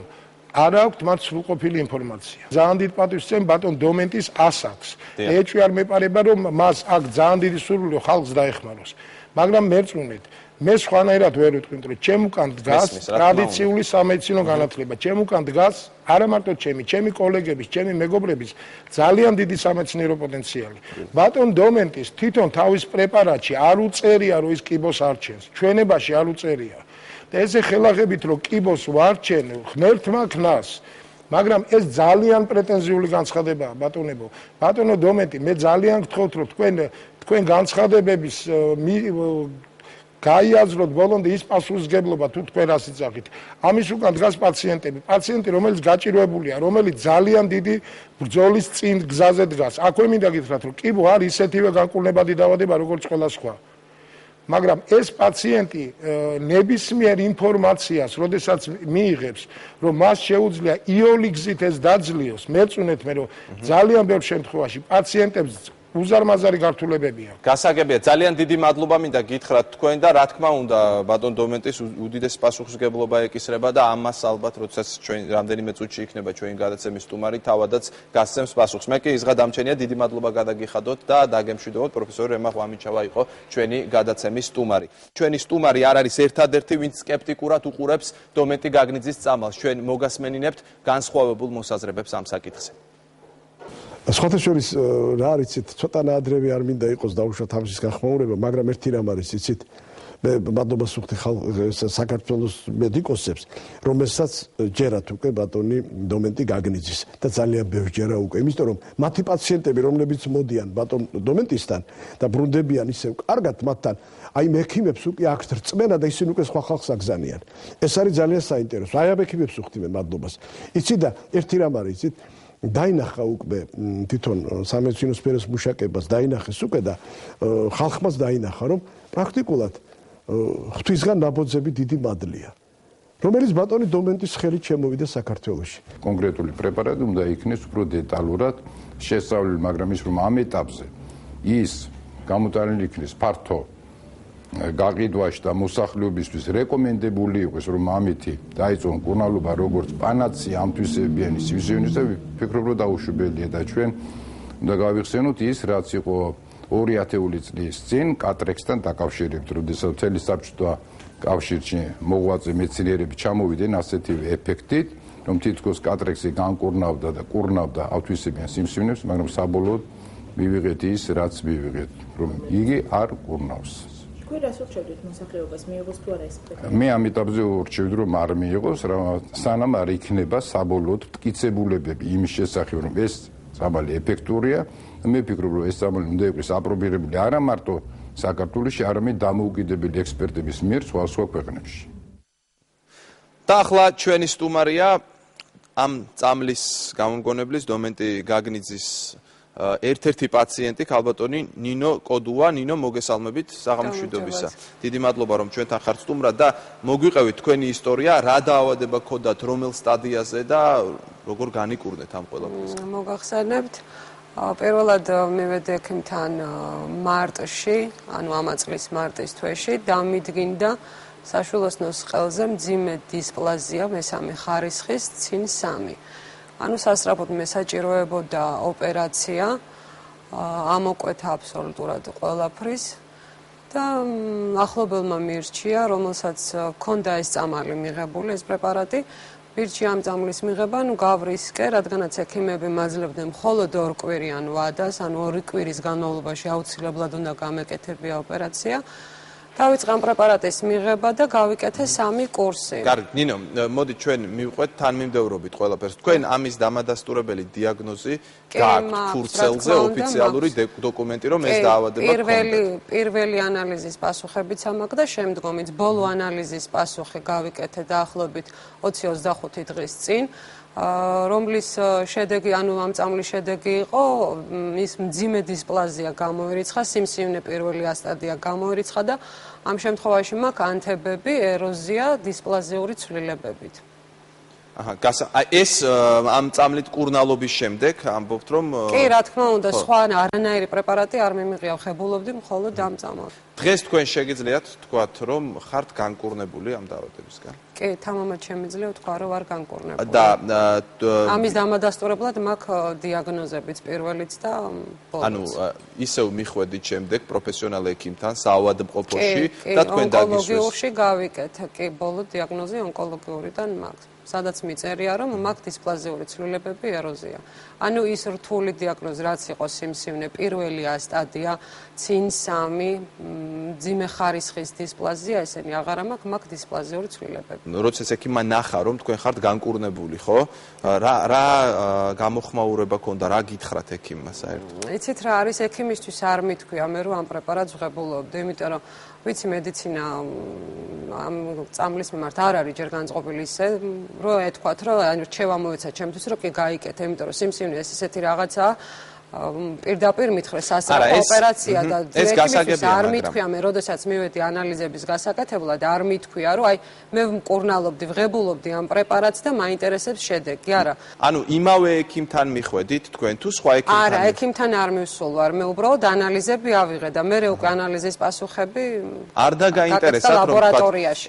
არ აქვთ მათ სრულყოფილი ინფორმაცია. ძალიან დიდ პატივს ვცემ ბატონ დომენტის ასაკს. ეჭვი არ მეპარება, რომ მას აქ ძალიან დიდი სურვილი ხალხს დაეხმაროს. მაგრამ მერწმუნეთ, მე სხვანაირად ვერ ვიტყვით, რომ ჩემ უკან დგას ტრადიციული სამედიცინო განათლება. ჩემ უკან დგას არა მარტო ჩემი კოლეგების, ჩემი მეგობრების ძალიან დიდი სამეცნიერო პოტენციალი. ბატონ დომენტის თვითონ თავის პრეპარატში არ უწერია, რომ ის კიბოს არჩენს. ჩვენებაში არ უწერია. და ესე ხელახებით რომ კიბოს ვარჩენ ღმერთმა ქნას, მაგრამ ეს ძალიან პრეტენზიული განცხადებაა ბატონებო. ბატონო დომენტი, მე ძალიან გთხოვთ, რომ თქვენ განცხადებების გაიაზროთ ბოლომდე ის პასუხისგებლობა თუ თქვენ რას იცახით. ამის უკან დგას პაციენტები, რომელიც გაჭირვებულია, რომელიც ძალიან დიდი ბრძოლის წინ გზაზე დგას. აქვე მინდა გითხრათ, რომ კიბო არის ისეთივე განკურნებადი დაავადება, როგორც ყველა სხვა. მაგრამ ეს პაციენტი ნებისმიერ ინფორმაციას, როდესაც მიიღებს, რომ მას შეუძლია იული გზით ეს დაძლიოს, მერწუნეთ მე, რომ ძალიან ბევრ შემთხვევაში პაციენტებს უზარმაზარი გართულებები აქვს. გასაგებია, ძალიან დიდი მადლობა მინდა გითხრათ თქვენ და რა თქმა უნდა, ბატონ დომენტის უდიდესი პასუხისგებლობა ეკისრება და ამას ალბათ, როდესაც ჩვენ რამდენიმე წუთში იქნება ჩვენი გადაცემის სტუმარი, თავადაც გასცემს პასუხს. მე კი იზღა დამჩენია, დიდი მადლობა გადაგიხადოთ და დაგემშვიდობოთ, პროფესორი რემა ღვამიჩავა იყო ჩვენი გადაცემის სტუმარი. ჩვენი სტუმარი არ არის ერთადერთი, ვინც სკეპტიკურად უყურებს დომენტი გაგნიძის წამალს. ჩვენ მოგასმენინებთ განსხვავებულ მოსაზრებებს ამ საკითხზე. სხვათა შორის რა არის იცით, ცოტა ნაადრევი არ მინდა იყოს დაუშვათ ამის განხმაურება, მაგრამ ერთი რამ არის იცით, მე მადლობას ვუხდი საქართველოს მედიკოსებს, რომელსაც ჯერათ უკვე ბატონი დომენტი გაგნიძის და ძალიან ბევრ ჯერა უკვე, იმიტომ რომ მათი პაციენტები, რომლებიც მოდიან ბატონ დომენტისთან და ბრუნდებიან ისევ კარგად მათთან, აი მექიმებს უკვე აქვთ რწმენა და ისინი უკვე სხვა ხალხს აგზანიან. ეს არის ძალიან საინტერესო. აი ამ მექიმებს ვუხდი მე მადლობას. იცით და ერთი რამ არის იცით, დაინახა უკვე თვითონ სამედიცინო სფეროს მუშაკებას დაინახეს უკვე და ხალხმაც დაინახა, რომ პრაქტიკულად ღვთისგან ნაბოძები დიდი მადლია, რომელიც ბატონი დომენტის ხელით შემოვიდა საქართველოში. კონკრეტული პრეპარატი უნდა იქნეს უფრო დეტალურად შესწავლილი, მაგრამ ის რომ ამ ეტაპზე ის გამოტანილი იქნეს ფართო გაყიდვაში და მოსახლეობისთვის რეკომენდებული იყოს, რომ ამითი დაიწყონ კურნალობა როგორც პანაცია ამ თვისებიანი სივრცეების და ვფიქრობ, რომ დაუშვებელია და ჩვენ უნდა გავიხსენოთ ის, რაც იყო 2 ათეული წლის წინ კატრექსთან დაკავშირებით, როდესაც მთელი საბჭოთა კავშირში მოღვაწე მეცნიერები ჩამოვიდნენ ასეთივე ეფექტით, რომ თითქოს კატრექსი განკურნავდა და კურნავდა ამ თვისებიან სიმსივნებს, მაგრამ საბოლოოდ მივიღეთ ის, რაც მივიღეთ, რომ იგი არ კურნავს. თქვენ რას ურჩევთ მოსახლეობას, მიიღოს თუ არა ეს პრეპარატი? მე ამ ეტაპზე ურჩევდი, რომ არ მიიღოს, სანამ არ იქნება საბოლოოდ მტკიცებულებები იმის შესახებ, რომ ეს წამალი ეფექტურია. მე ვფიქრობ, რომ ეს წამალი უნდა იყოს აპრობირებული არა მარტო საქართველოში, არამედ დამოუკიდებელი ექსპერტების მიერ სხვა ქვეყნებში. და ახლა ჩვენი სტუმარია ამ წამლის გამომგონებლის დომენტი გაგნიძის ერთ-ერთი პაციენტი ქალბატონი ნინო კოდუა. ნინო, მოგესალმებით საღამოშვიდობისა. დიდი მადლობა რომ ჩვენთან ხართ სტუმრად და მოგვიყევით თქვენი ისტორია, რა დაავადება ქონდათ, რომელ სტადიაზე და როგორ განიკურნეთ ამ ყველაფერს. მოგახსენებთ, პირველად მივედი ექიმთან მარტში, ანუ ამ წლის მარტის თვეში, დამიდგინდა საშვილოსნოს ყელზე მძიმე დისპლაზია მესამე ხარისხის წინ 3. ანუ სასწრაფოდ მე საჭიროებოდა ოპერაცია, ამოკვეთა აბსოლუტურად ყველაფრის და ახლობელმა მირჩია, რომელსაც ჰქონდა ეს წამალი მიღებული, ეს პრეპარატი, პირჩი ამ წამლის მიღება, გავრისკე, რადგანაც ექიმები მაძლევდნენ მხოლოდ 2 კვირიან ვადას, ანუ 2 კვირის განმავლობაში აუცილებლად უნდა გამეკეთებია ოპერაცია. დავიწყე ამ პრეპარატის მიღება და გავიკეთე 3 კურსი. კარგი, ნინო, მოდი ჩვენ მივყვეთ თანმიმდევრობით ყველაფერს. თქვენ ამის დამადასტურებელი დიაგნოზი გააქვთ ფურცელზე ოფიციალური დოკუმენტი, რომ ეს დაავადება გქონდათ. პირველი ანალიზის პასუხებიც ამაქვს და შემდგომიც ბოლო ანალიზის პასუხი გავიკეთე დაახლოებით 20-25 დღის წინ. რომლის შედეგი, ანუ ამ წამლის შედეგი იყო, ის მძიმე დისპლაზია გამოირიცხა, სიმსივნე პირველი სტადია გამოირიცხა და ამ შემთხვევაში მაქვს ანთებები, ეროზია, დისპლაზიური ცვლილებებით. ეს ამ წამლით კურნალობის შემდეგ ამბობთ, რომ კი, რა თქმა უნდა, სხვა არანაირი პრეპარატი არ მიმიღია, ხებულობდი მხოლოდ ამ წამალს. დღეს თქვენ შეგიძლიათ თქვათ, რომ ხართ განკურნებული ამ დაავადებისგან? კი, თამამად შემიძლია ვთქვა, რომ ვარ განკურნებული. და ამის დამადასტურებლად მაქვს დიაგნოზებიც პირველიც და ბოლოს. ანუ ისევ მიხვედით შემდეგ პროფესიონალ ექიმთან საავადმყოფოში და თქვენ დაგისვეს. ონკოლოგიურში გავიკეთე, კი, ბოლო დიაგნოზი ონკოლოგიურიდან მაქვს. სადაც მიწერია, რომ მაქვს დისპლაზიური ცვლილებები, ეროზია. ანუ ის რთული დიაგნოზი, რაც იყო სიმსივნე, პირველი სტადია, წინ 3, მძიმე ხარისხის დისპლაზია, ესენი აღარა მაქვს დისპლაზიური ცვლილებები. როცა ექიმმა ნახა, რომ თქვენ ხართ განკურნებული, ხო? რა გამოხმაურება ქონდა, რა გითხრათ ექიმმა საერთოდ? იცით რა არის, ექიმისთვის არ მithქვია მე რომ ამ პრეპარატს ვღებულობდი, იმიტომ რომ ვიცი მედიცინა ამ წამლის მიმართ არ არის ჯერ განწყობილი ისე, რომ ეთქვათ, რომ რჩევა მოეცა ჩემთვის, რომ კი გაიკეთე, იმიტომ რომ სიმსივნე ეს ესეთი რაღაცაა, პირდაპირ მithხრეს სასწრაფო ოპერაცია და ექიმისთვის არ მithქვია მე, როდესაც მივედი ანალიზების გასაკეთებლად, არ მithქვია, რომ აი მე მკურნალობდი, ვღებულობდი ამ პრეპარატს და მაინტერესებს შედეგი, არა. ანუ იმავე ექიმთან მიხვედით თქვენ თუ სხვა ექიმთან? არა, ექიმთან არ მივსულ ვარ, მე უბრალოდ ანალიზები ავიღე და მე უკვე ანალიზის პასუხები არ დაგაინტერესათ, რომ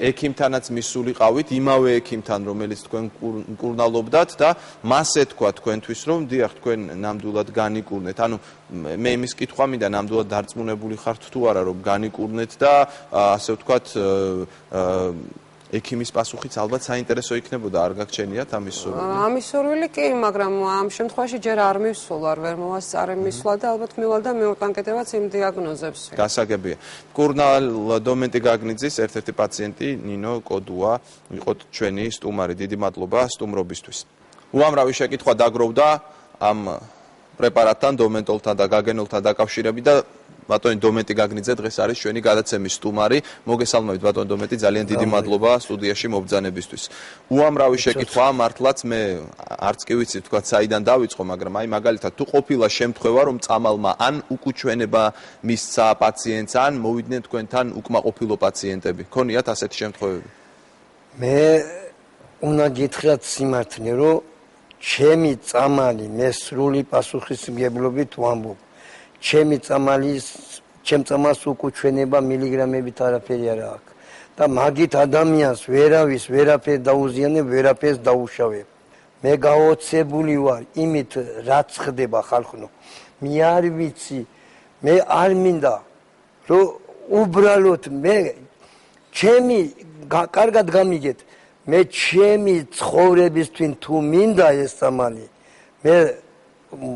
ექიმთანაც მისულიყავით, იმავე ექიმთან, რომელიც თქვენ მკურნალობდათ და მას ეთქვა თქვენთვის, რომ დიახ, თქვენ ნამდვილად განიკურნეთ. ანუ მე იმის კითხვა მინდა, ნამდვილად დარწმუნებული ხართ თუ არა, რომ განიკურნეთ და ასე ვთქვათ, ექიმის პასუხიც ალბათ საინტერესო იქნებოდა, არ გაგჩენიათ ამის სურვილი? ამის სურვილი კი, მაგრამ ამ შემთხვევაში ჯერ არ მივსულ ვარ, ვერ მოვასწარე მისვლა და ალბათ მივალ და მევაკანკეტებაც იმ დიაგნოზებს. გასაგებია. კურნალ დომენტი გაგნიძის ერთ-ერთი პაციენტი ნინო კოდუა იყო ჩვენი სტუმარი. დიდი მადლობა სტუმრობისთვის. უამრავი შეკითხვა დაგროვდა ამ პრეპარატთან, დომენტოლთან და გაგენოლთან დაკავშირებით და ბატონი დომენტი გაგნიძე დღეს არის ჩვენი გადაცემის სტუმარი. მოგესალმებით ბატონი დომენტი, ძალიან დიდი მადლობა სტუდიაში მობრძანებისთვის. უამრავი შეკითხვაა, მართლაც მე არც კი ვიცი თქვა საიდან დავიწყო, მაგრამ აი მაგალითად თუ ყოფილა შემთხვევა, რომ წამალმა ან უკუჩვენება მისცა პაციენტს, ან მოვიდნენ თქვენთან უკმაყოფილო პაციენტები. ქონიათ ასეთი შემთხვევები? მე უნდა გითხრათ სიმართლე, რომ ჩემი წამალი მე სრული პასუხისმგებლობით ვამბობ. ჩემი წამალს უკუჩვენება მილიგრამებით არაფერი არ აქვს. და მაგით ადამიანს ვერაფერს დაუზიანებ, ვერაფერს დაუშავებ. მე გაოცებული ვარ იმით, რაც ხდება ხალხო. მე არ ვიცი, მე არ მინდა, რომ უბრალოდ მე ჩემი კარგად გამიგეთ, მე ჩემი ცხოვრებისთვის თუ მინდა ეს წამალი, მე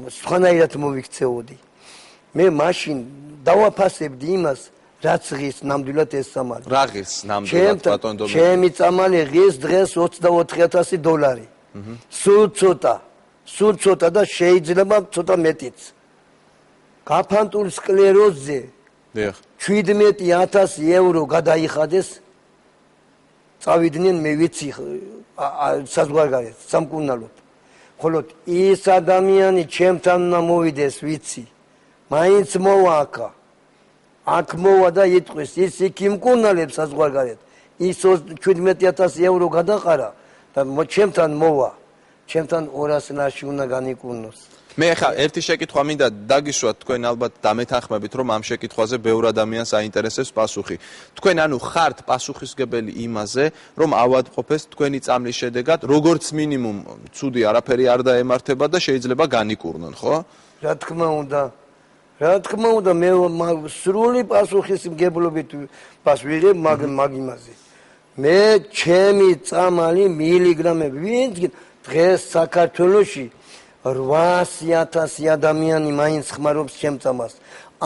სხვანაირად მოვიქცეოდი. მე მაშინ დავაფასებდი იმას, რაც ღირს ნამდვილად ეს წამალი. რა ღირს ნამდვილად ბატონ დომენტი? ჩემი წამალი ღირს დღეს $24,000. სულ ცოტა და შეიძლება ცოტა მეტიც. გაფანტულ სკლეროზზე 17,000 евро გადაიხადეს. წავიდნენ მე ვიცი საზღვარგარეთ, სამკურნალოდ. ხოლო ის ადამიანი ჩემთან უნდა მოვიდეს, ვიცი. მაინც მოვა აქ მოვა და იტყვის, ის იქ იმკურნალებს საზღვარგარეთ. ის 17,000 евро გადაყარა და ჩემთან მოვა. ჩემთან 200 ლარში უნდა განიკურნოს. მე ხა ერთი შეკითხვა მინდა დაგისვათ, თქვენ ალბათ დამეთანხმებით, რომ ამ შეკითხვაზე ბევრ ადამიანს აინტერესებს პასუხი. თქვენ ანუ ხართ პასუხისმგებელი იმაზე, რომ ავადმყოფეს თქვენი წამლის შედეგად, როგორც მინიმუმ ცუდი არაფერი არ დაემართება და შეიძლება განიკურნონ, ხო? რა თქმა უნდა, მე სრული პასუხისმგებლობით ვიღებ მაგ იმაზე. მე ჩემი წამალი მილიგრამები ვინც დღეს საქართველოში 800,000 ადამიანი მაინც ხმარობს ჩემ წამას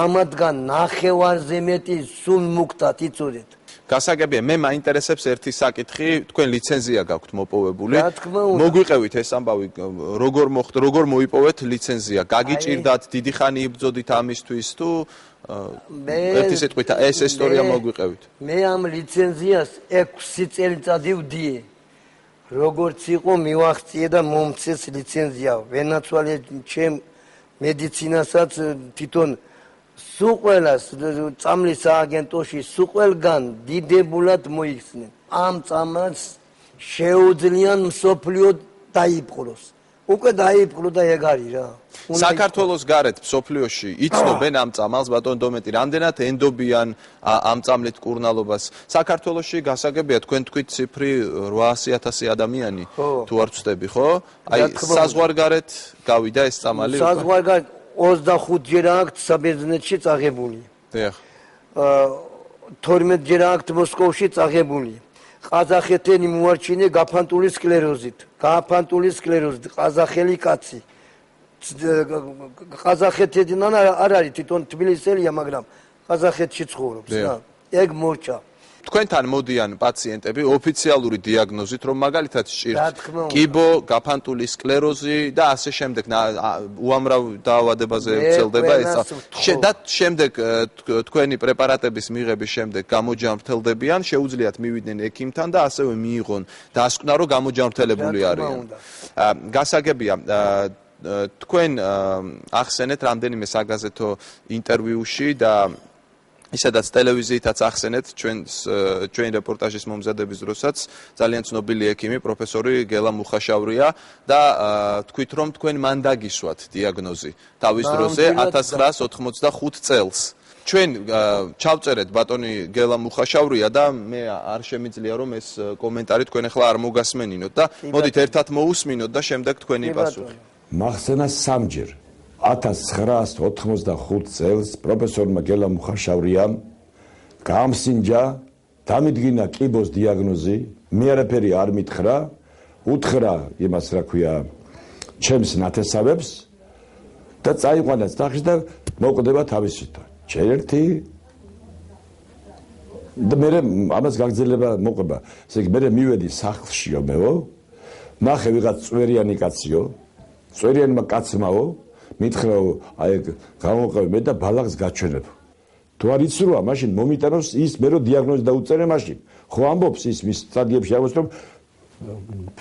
ამათგან ნახევარზე მეტი სულ მუქთად იცოდეთ გასაგებია მე მაინტერესებს ერთი საკითხი თქვენ ლიცენზია გაქვთ მოპოვებული მოგვიყევით ეს ამბავი როგორ მოიპოვეთ ლიცენზია გაგიჭირდათ დიდი ხანი იბრძოდით ამისთვის თუ ერთი სიტყვით ეს ისტორია მოგვიყევით მე ამ ლიცენზიას 6 წელიწადი ვდიე როგორც იყო მივახციე და მომწეს ლიცენზია ვენაცვალე ჩემ მედიცინასაც თვითონ სულ ყველას წამლის სააგენტოში სულ ყველგან დიდებულად მოიხსნენ ამ წამს შეუძლიან მსოფლიო დაიპყროს უკვე დაიპყრო და ეგ არის რა საქართველოს გარეთ მსოფლიოში იცნობენ ამ წამალს ბატონ დომეტი რამდენად ენდობიან ამ წამლით კურნალობას საქართველოში გასაგებია თქვენ თქვით ციფრი 800,000 ადამიანი თუ არ ვწდები ხო აი საზღვარგარეთ გავიდა ეს წამალი საზღვარგარეთ 25 ჯერ აქვთ საბერძნეთში წაღებული. დიახ. 12 ჯერ აქვთ მოსკოვში წაღებული. ყაზახეთენი მოარჩინე გაფანტული სკლეროზით. ყაზახელი კაცი. ყაზახეთიდან არ არის თვითონ თბილისელია, მაგრამ ყაზახეთში ცხოვრობს რა. ეგ მორჩა. თქვენთან მოდიან პაციენტები ოფიციალური დიაგნოზით, რომ მაგალითად სჭირთ კიბო, გაფანტული სკლეროზი და ასე შემდეგ უამრავ დაავადებაზე ვრცელდება ეს. და შემდეგ თქვენი პრეპარატების მიღების შემდეგ გამოჯანმრთელდებიან, შეუძლიათ მივიდნენ ექიმთან და ასევე მიიღონ დასკვნა, რომ გამოჯანმრთელებული არიან. გასაგებია თქვენ ახსენეთ რამდენიმე საგაზეთო ინტერვიუში და ისედაც ტელევიზიითაც ახსენეთ ჩვენ რეპორტაჟის მომზადების დროსაც ძალიან ცნობილი ექიმი პროფესორი გელა მუხაშავრია და თქვით რომ თქვენ მან დაგისვათ დიაგნოზი თავის დროზე 1985 წელს ჩვენ ჩავწერეთ ბატონი გელა მუხაშავრია და მე არ შემიძლია რომ ეს კომენტარი თქვენ ახლა არ მოგასმენინოთ და მოდით ერთად მოусმინოთ და შემდეგ თქვენი პასუხი მახსენა სამჯერ 1985 წელს პროფესორმა გელა მუხაშავრიამ გამსინჯა დამიდგინა კიბოს დიაგნოზი მე არაფერი არ მითხრა უთხრა იმას რა ქვია ჩემს ნათესავებს და წაიყვანა სახში და მოკვდება თავისით ჩერერთი და მე ამას გაგრძელება მოყვება ესე იგი მე მივედი სახლშიო მეო ნახე ვიღაც წვერიანი კაციო წვერიანმა კაცმაო მითხრა აი გამოყევი მე და ბალახს გაჩვენებ თუ არ იცროა მაშინ მომიტანოს ის მე რო დიაგნოზი დაუწერე მაშინ ხო ამბობს ის მის სტადიებში ამბობს რომ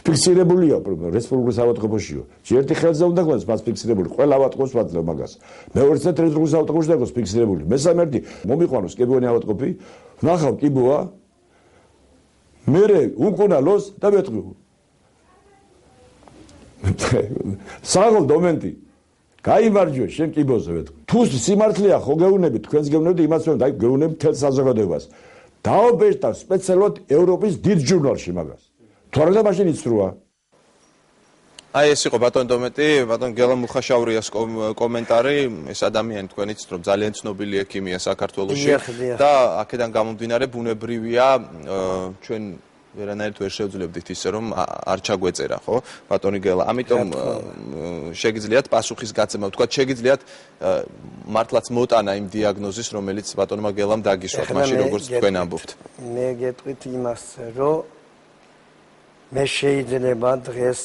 ფიქსირებულია რესპუბლიკის ავადმყოფოშიო ერთი ხელზე უნდა გქონდეს მას ფიქსირებული ყველა ავადმყოფოს ვაძლევ მაგას მეორეც რესპუბლიკის ავადმყოფოში და გქონდეს ფიქსირებული მესამე ერთი მომიყვანოს კიბოენი ავადმყოფი ნახავ კიბოა მე უკუნალოს და მეტყვი საღოლ დომენტი გაიმარჯვე შენ კიბოზე ვეთქვი თუ სიმართლეა ხო გეუბნები თქვენს გეუბნები იმას რომ გეუბნები თელ საზოგადოებას დაობეჭდა სპეციალურად ევროპის დიდ ჟურნალში მაგას თუ არა და მაშინ იცროა აი ეს იყო ბატონ დომეტი ბატონ გელა მუხაშავრიას კომენტარი ეს ადამიანი თქვენ იცით რომ ძალიან ცნობილი ექიმია საქართველოში და აქედან გამომდინარე ბუნებრივია ჩვენ ვერანაირად ვერ შევძლებდით ისე რომ არ ჩაგვეწერა ხო ბატონი გელა ამიტომ შეგიძლიათ პასუხისგაცემა თქვა შეგიძლიათ მართლაც მოტანა იმ დიაგნოზის რომელიც ბატონმა გელამ დაგისვათ მაშინ როგორც თქვენ ამბობთ მე გეტყვით იმას რომ მე შეიძლება დღეს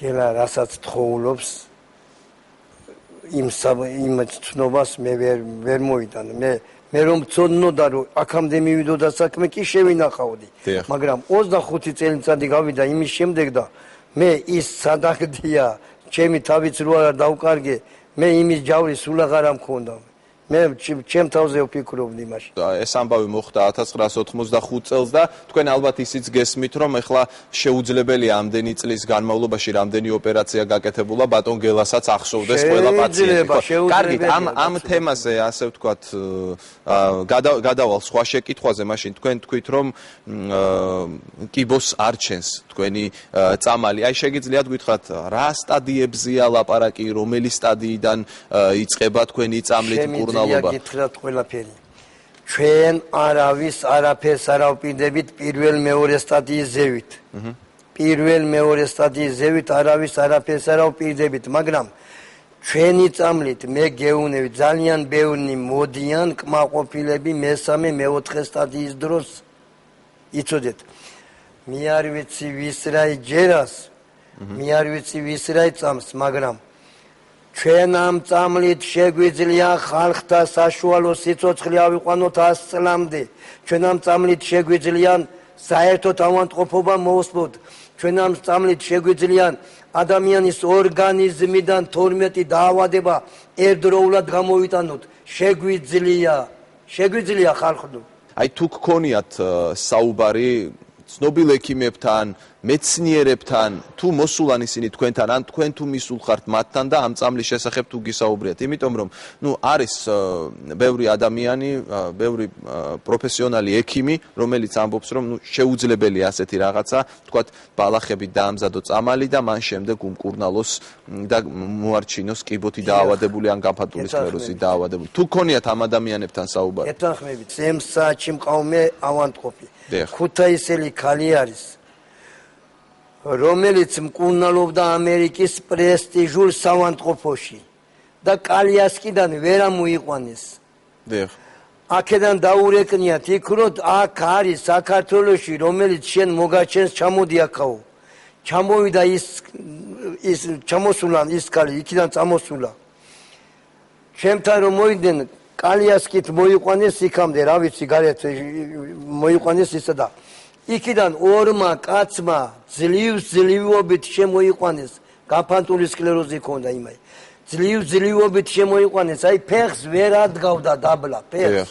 გელა რასაც თხოვლობს იმ ცნობას მე ვერ მოვიტანე მე რომ წონოდა რომ აქამდე მივიდოდა საქმე კი შევინახავდი მაგრამ 25 წელიწადი გავიდა იმის შემდეგ და მე ის სადაგდია ჩემი თავიც რო არ დავკარგე მე იმის ჯავრი სულ აღარ მქონდა მე ჩემ თავზე ვფიქრობდი მაშინ ეს ამბავი მოხდა 1985 წელს და თქვენ ალბათ ისიც გესმით რომ ეხლა შეუძლებელია ამდენი წლის განმავლობაში რამდენი ოპერაცია გაკეთებულა ბატონ გელასაც ახსოვდეს ყველა პაციენტი კარგით ამ თემაზე ასე ვთქვათ გადავალ სხვა შეკითხვაზე მაშინ თქვენ თქვით რომ კიბოს არჩენს თქვენი წამალი აი შეგიძლიათ გითხრათ რა სტადიებზეა ლაპარაკი რომელი სტადიიდან იწყება თქვენი წამლით კურნალობა გითხრათ ყველაფერი ჩვენ არავის არაფერს არ ავპირდებით პირველ მეორე სტადიის ზევით. პირველ მეორე სტადიის ზევით არავის არაფერს არ ავპირდებით, მაგრამ ჩვენი წამლით მე გეუნები ძალიან ბევრი მოდიან კმაყოფილები მესამე მეოთხე სტადიის დროს. იცოდეთ, მე არ ვიცი ვის რა იჯერას, მე არ ვიცი ვის რა იწამს, მაგრამ ჩვენ ამ წამლით შეგვიძლია ხალხთა საშუალო სიცოცხლე ავიყვანოთ 100 წლამდე. ჩვენ ამ წამლით შეგვიძლია საერთოდ ავადმყოფობა მოусმოთ. ჩვენ ამ წამლით შეგვიძლია ადამიანის ორგანიზმიდან 12 დაავადება ერთდროულად გამოვიტანოთ. შეგვიძლია ხალხო. აი თუ გქონიათ საუბარი ცნობილ ექიმებთან, მეცნიერებთან, თუ მოსულან ისინი თქვენთან, ან თქვენ თუ მისულ ხართ მათთან და ამ წამლის შესახებ თუ გისაუბრიათ, იმიტომ რომ არის ბევრი ადამიანი, ბევრი პროფესიონალი ექიმი, რომელიც ამბობს, რომ შეუძლებელია ასეთი რაღაცა, თქვათ, ბალახები დაამზადო წამალი და მან შემდეგ უმკურნალოს და მოარჩინოს კიბოთი დაავადებული ან გამფანტული სკლეროზით დაავადებული. თუ გქონიათ ამ ადამიანებთან საუბარი? ეთანხმებით, სემ საათში მყავმე ავადმყოფი. ქუთაისელი ქალი არის, რომელიც მკურნალობდა ამერიკის პრესტიჟულ საავადმყოფოში და კალიასკიდან ვერ ამოიყვანეს. აქედან დაურეკნიათ იქ, რომ აქ არის საქართველოში, რომელიც შენ მოგაჩენს, ჩამოდი აქაო. ჩამოვიდა ის ჩამოსულა ის ქალი, იქიდან წამოსულა. ჩემთან რომ მოიდნენ კალიასკით მოიყვანეს იქამდე, რა ვიცი, გარეთ მოიყვანეს ისა და იქიდან ორმა კაცმა ძლივობით შემოიყვანეს, გამფანტული სკლეროზი ჰქონდა იმაი. ძლივობით შემოიყვანეს, აი ფეხს ვერ ადგავდა დაბლა, ფეხს.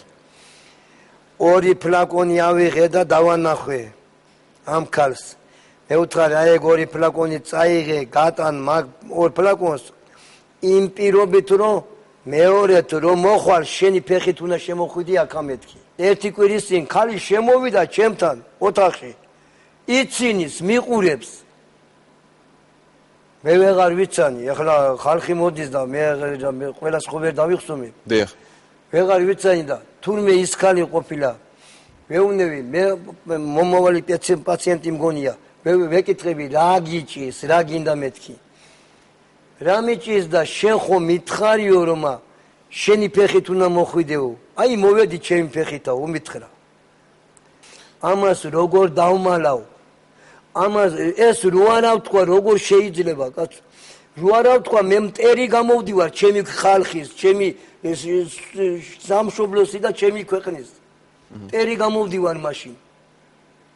ორი ფლაკონი ავიღე და დავანახვე ამ ქალს. მე ვუთხარი, აი ეგ ორი ფლაკონი წაიღე, გატან მაგ ორ ფლაკონს იმ პირობით, რომ მეორეთ რომ მოხვალ შენი ფეხით უნდა შემოხვიდი აქამეთქი. ერთი კვირის წინ ქალი შემოვიდა ჩემთან ოთახში. იცინის, მიყურებს. მე ვეღარ ვიცანი, ახლა ხალხი მოდის და მე ყველას ხო ვერ დავიხსომი. დიახ. ვეღარ ვიცანი და თურმე ის ქალი ყოფილა. მეუნები, მე მომავალი პაციენტი მგონია. ვეკითხები რა გიჭირს, რა გინდა მეთქი. რა მიჭირს და შენ ხო მითხარიო რომ შენი ფეხით უნდა მოხვიდეო. აი მოვედი ჩემი ფეხითაო, უმითხრა. ამას როგორ დავმალავ? ამას ეს რო არა ვთქვა, როგორ შეიძლება, კაცო? რო არა ვთქვა, მე მტერი გამოვდივარ ჩემი ხალხის, ჩემი სამშობლოსი და ჩემი ქვეყნის. მტერი გამოვდივარ მაშინ.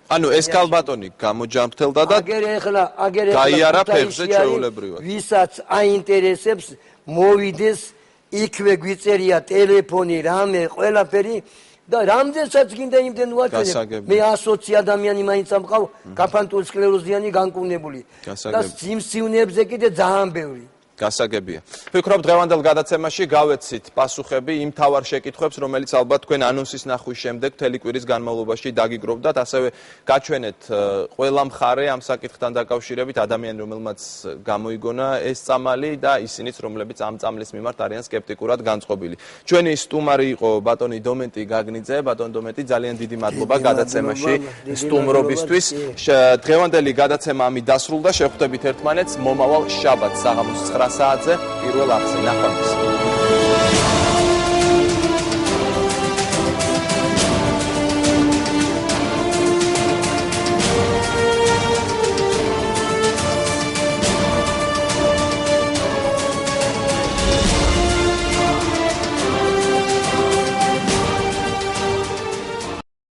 ანუ ეს კალბატონი გამოჯამრთელდა და გაიარა ფეხზე ჩვეულებრივად. ვისაც აინტერესებს, მოვიდეს, იქვე გვიწერია ტელეფონი, რამე, ყველაფერი და რამდენსაც გინდა იმდენ ვაჩვენებ. მე 120 ადამიანი მაინც ამყავ, გამფანტული სკლეროზიანი განკურნებული. და სიმსივნეებზე კიდე ძალიან ბევრი. გასაგებია. ვფიქრობ დღევანდელ გადაცემაში გავეცით პასუხები იმ თავარ შეკითხვებს, რომელიც ალბათ თქვენ ანონსის ნახვის შემდეგ მთელი კვირის განმავლობაში დაგიგროვდათ, ასევე გაჩვენეთ ყველა მხარე ამ საკითხთან დაკავშირებით, ადამიანი რომელმაც გამოიგონა ეს წამალი და ისინიც რომლებიც ამ წამლის მიმართ არიან სკეპტიკურად განწყობილი. ჩვენი სტუმარი იყო ბატონი დომენტი გაგნიძე, ბატონ დომენტი, ძალიან დიდი მადლობა გადაცემაში სტუმრობისთვის. დღევანდელი გადაცემა ამით დასრულდა, შევხვდებით ერთმანეთს მომავალ შაბათს საღამოს 9 საათზე პირველ არხზე. ნახვამდის.